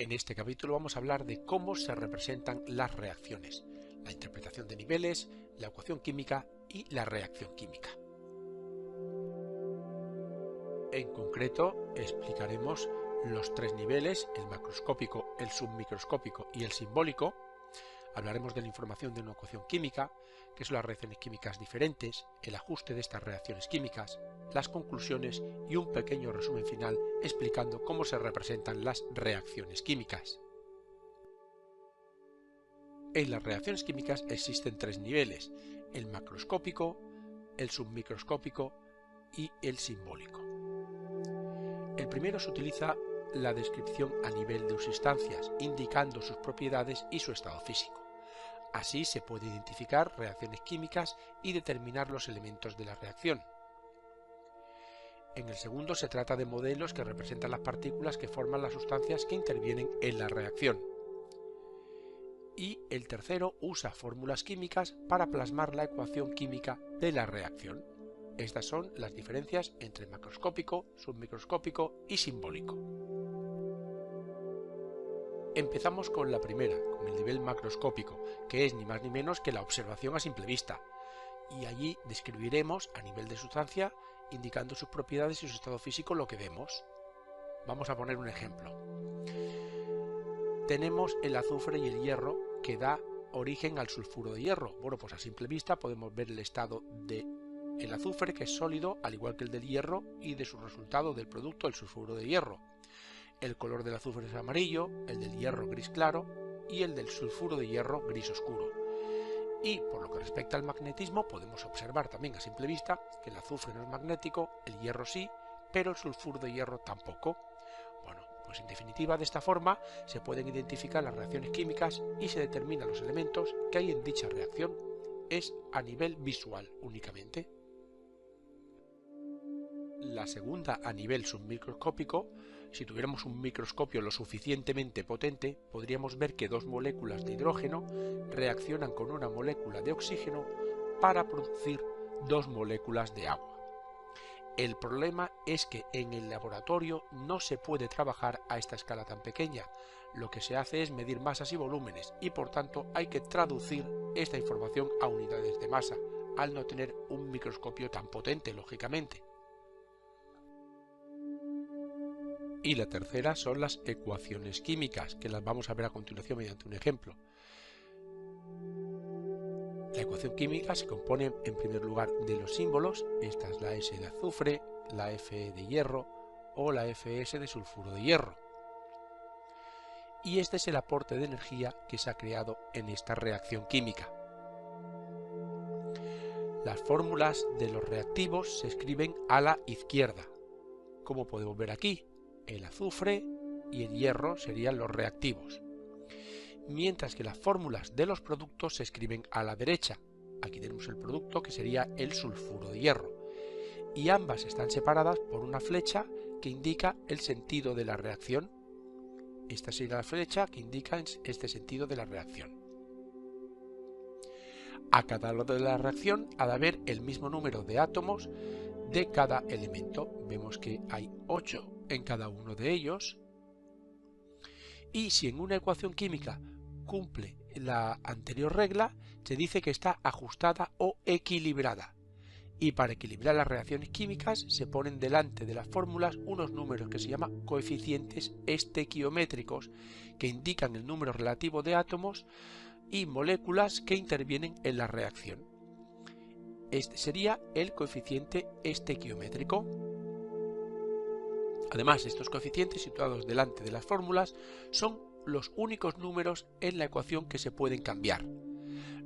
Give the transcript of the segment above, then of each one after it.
En este capítulo vamos a hablar de cómo se representan las reacciones, la interpretación de niveles, la ecuación química y la reacción química. En concreto, explicaremos los tres niveles, el macroscópico, el submicroscópico y el simbólico. Hablaremos de la información de una ecuación química, que son las reacciones químicas diferentes, el ajuste de estas reacciones químicas, las conclusiones y un pequeño resumen final explicando cómo se representan las reacciones químicas. En las reacciones químicas existen tres niveles, el macroscópico, el submicroscópico y el simbólico. El primero se utiliza la descripción a nivel de sustancias, indicando sus propiedades y su estado físico. Así se puede identificar reacciones químicas y determinar los elementos de la reacción. En el segundo se trata de modelos que representan las partículas que forman las sustancias que intervienen en la reacción. Y el tercero usa fórmulas químicas para plasmar la ecuación química de la reacción. Estas son las diferencias entre macroscópico, submicroscópico y simbólico. Empezamos con la primera, con el nivel macroscópico, que es ni más ni menos que la observación a simple vista. Y allí describiremos a nivel de sustancia, indicando sus propiedades y su estado físico, lo que vemos. Vamos a poner un ejemplo. Tenemos el azufre y el hierro que da origen al sulfuro de hierro. Bueno, pues a simple vista podemos ver el estado del azufre, que es sólido, al igual que el del hierro, y de su resultado del producto, el sulfuro de hierro. El color del azufre es amarillo, el del hierro gris claro y el del sulfuro de hierro gris oscuro. Y por lo que respecta al magnetismo, podemos observar también a simple vista que el azufre no es magnético, el hierro sí, pero el sulfuro de hierro tampoco. Bueno, pues en definitiva, de esta forma se pueden identificar las reacciones químicas y se determinan los elementos que hay en dicha reacción. Es a nivel visual únicamente. La segunda, a nivel submicroscópico, si tuviéramos un microscopio lo suficientemente potente, podríamos ver que dos moléculas de hidrógeno reaccionan con una molécula de oxígeno para producir dos moléculas de agua. El problema es que en el laboratorio no se puede trabajar a esta escala tan pequeña. Lo que se hace es medir masas y volúmenes y por tanto hay que traducir esta información a unidades de masa, al no tener un microscopio tan potente, lógicamente. Y la tercera son las ecuaciones químicas, que las vamos a ver a continuación mediante un ejemplo. La ecuación química se compone en primer lugar de los símbolos, esta es la S de azufre, la Fe de hierro o la Fs de sulfuro de hierro. Y este es el aporte de energía que se ha creado en esta reacción química. Las fórmulas de los reactivos se escriben a la izquierda, como podemos ver aquí. El azufre y el hierro serían los reactivos, mientras que las fórmulas de los productos se escriben a la derecha. Aquí tenemos el producto, que sería el sulfuro de hierro, y ambas están separadas por una flecha que indica el sentido de la reacción. Esta sería la flecha que indica este sentido de la reacción. A cada lado de la reacción ha de haber el mismo número de átomos de cada elemento. Vemos que hay 8 en cada uno de ellos, y si en una ecuación química cumple la anterior regla, se dice que está ajustada o equilibrada. Y para equilibrar las reacciones químicas se ponen delante de las fórmulas unos números que se llaman coeficientes estequiométricos, que indican el número relativo de átomos y moléculas que intervienen en la reacción. Este sería el coeficiente estequiométrico. Además, estos coeficientes situados delante de las fórmulas son los únicos números en la ecuación que se pueden cambiar.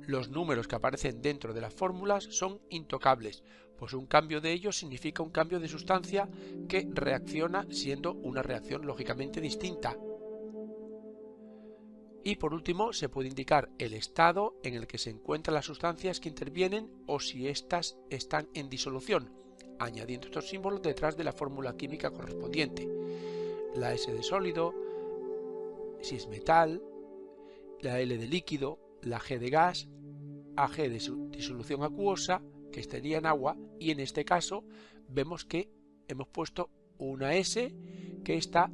Los números que aparecen dentro de las fórmulas son intocables, pues un cambio de ellos significa un cambio de sustancia que reacciona siendo una reacción lógicamente distinta. Y por último, se puede indicar el estado en el que se encuentran las sustancias que intervienen o si éstas están en disolución, añadiendo estos símbolos detrás de la fórmula química correspondiente. La S de sólido, si es metal, la L de líquido, la G de gas, AG de disolución acuosa, que estaría en agua, y en este caso vemos que hemos puesto una S que está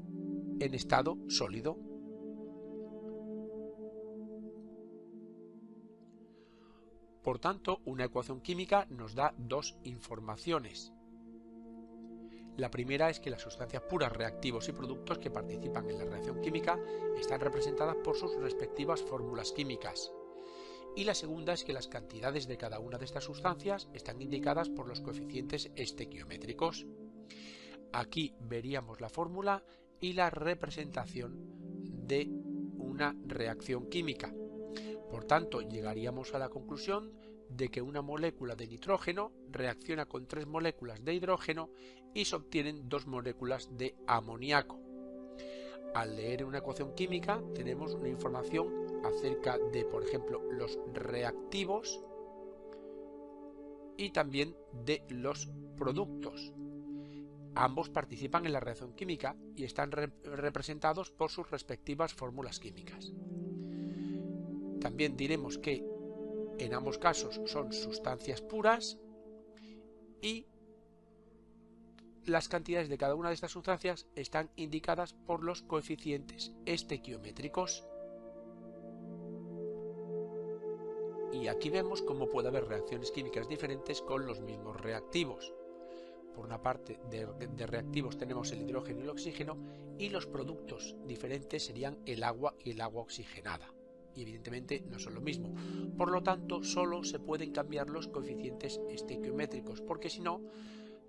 en estado sólido. Por tanto, una ecuación química nos da dos informaciones. La primera es que las sustancias puras, reactivos y productos que participan en la reacción química están representadas por sus respectivas fórmulas químicas. Y la segunda es que las cantidades de cada una de estas sustancias están indicadas por los coeficientes estequiométricos. Aquí veríamos la fórmula y la representación de una reacción química. Por tanto, llegaríamos a la conclusión de que una molécula de nitrógeno reacciona con 3 moléculas de hidrógeno y se obtienen 2 moléculas de amoníaco. Al leer una ecuación química tenemos una información acerca de, por ejemplo, los reactivos y también de los productos. Ambos participan en la reacción química y están representados por sus respectivas fórmulas químicas. También diremos que en ambos casos son sustancias puras y las cantidades de cada una de estas sustancias están indicadas por los coeficientes estequiométricos. Y aquí vemos cómo puede haber reacciones químicas diferentes con los mismos reactivos. Por una parte de reactivos tenemos el hidrógeno y el oxígeno, y los productos diferentes serían el agua y el agua oxigenada. Y evidentemente no son lo mismo. Por lo tanto, solo se pueden cambiar los coeficientes estequiométricos, porque si no,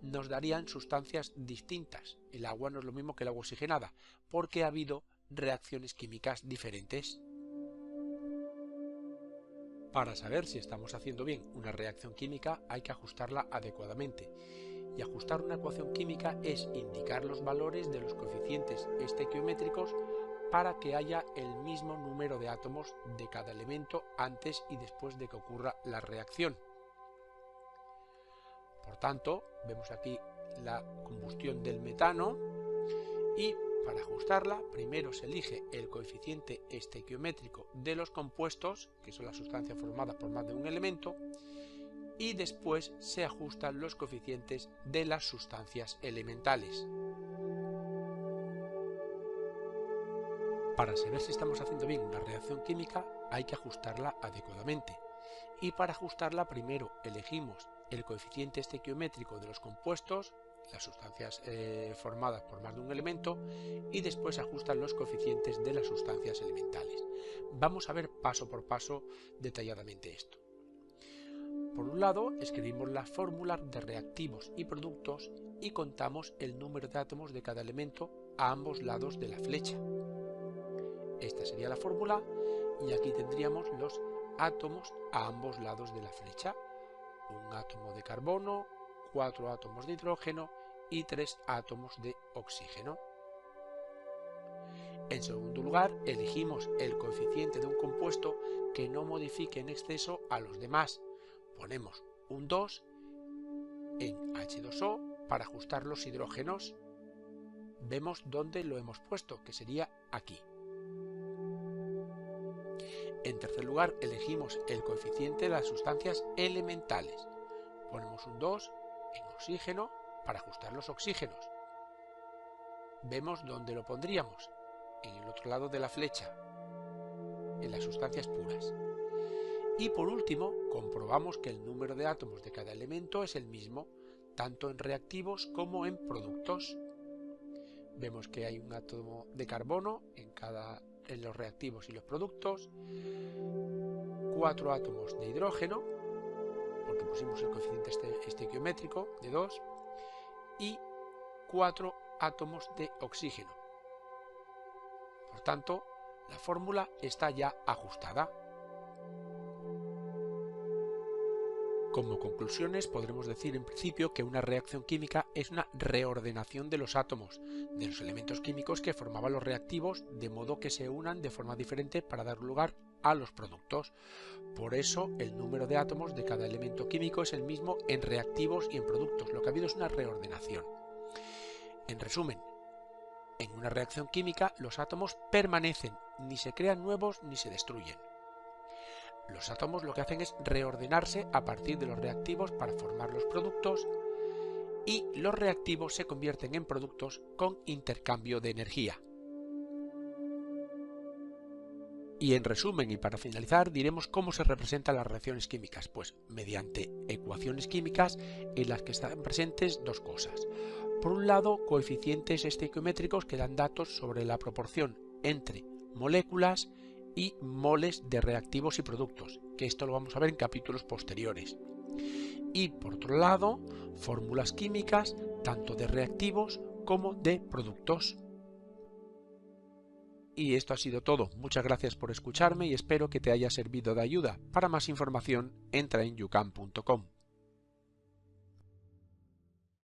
nos darían sustancias distintas. El agua no es lo mismo que el agua oxigenada, porque ha habido reacciones químicas diferentes. Para saber si estamos haciendo bien una reacción química hay que ajustarla adecuadamente. Y ajustar una ecuación química es indicar los valores de los coeficientes estequiométricos para que haya el mismo número de átomos de cada elemento antes y después de que ocurra la reacción. Por tanto, vemos aquí la combustión del metano y para ajustarla primero se elige el coeficiente estequiométrico de los compuestos, que son las sustancias formadas por más de un elemento, y después se ajustan los coeficientes de las sustancias elementales. Para saber si estamos haciendo bien una reacción química hay que ajustarla adecuadamente, y para ajustarla primero elegimos el coeficiente estequiométrico de los compuestos, las sustancias formadas por más de un elemento, y después se ajustan los coeficientes de las sustancias elementales. Vamos a ver paso por paso detalladamente esto. Por un lado, escribimos las fórmulas de reactivos y productos y contamos el número de átomos de cada elemento a ambos lados de la flecha. Esta sería la fórmula y aquí tendríamos los átomos a ambos lados de la flecha. Un átomo de carbono, 4 átomos de hidrógeno y 3 átomos de oxígeno. En segundo lugar, elegimos el coeficiente de un compuesto que no modifique en exceso a los demás. Ponemos un 2 en H2O para ajustar los hidrógenos. Vemos dónde lo hemos puesto, que sería aquí. En tercer lugar, elegimos el coeficiente de las sustancias elementales. Ponemos un 2 en oxígeno para ajustar los oxígenos. Vemos dónde lo pondríamos, en el otro lado de la flecha, en las sustancias puras. Y por último, comprobamos que el número de átomos de cada elemento es el mismo, tanto en reactivos como en productos. Vemos que hay un átomo de carbono en los reactivos y los productos, 4 átomos de hidrógeno, porque pusimos el coeficiente estequiométrico de 2, y 4 átomos de oxígeno. Por tanto, la fórmula está ya ajustada. Como conclusiones podremos decir en principio que una reacción química es una reordenación de los átomos, de los elementos químicos que formaban los reactivos, de modo que se unan de forma diferente para dar lugar a los productos. Por eso el número de átomos de cada elemento químico es el mismo en reactivos y en productos. Lo que ha habido es una reordenación. En resumen, en una reacción química los átomos permanecen, ni se crean nuevos ni se destruyen. Los átomos lo que hacen es reordenarse a partir de los reactivos para formar los productos y los reactivos se convierten en productos con intercambio de energía. Y en resumen y para finalizar diremos cómo se representan las reacciones químicas, pues mediante ecuaciones químicas en las que están presentes dos cosas. Por un lado, coeficientes estequiométricos que dan datos sobre la proporción entre moléculas y moles de reactivos y productos, que esto lo vamos a ver en capítulos posteriores. Y por otro lado, fórmulas químicas tanto de reactivos como de productos. Y esto ha sido todo. Muchas gracias por escucharme y espero que te haya servido de ayuda. Para más información, entra en yucam.com.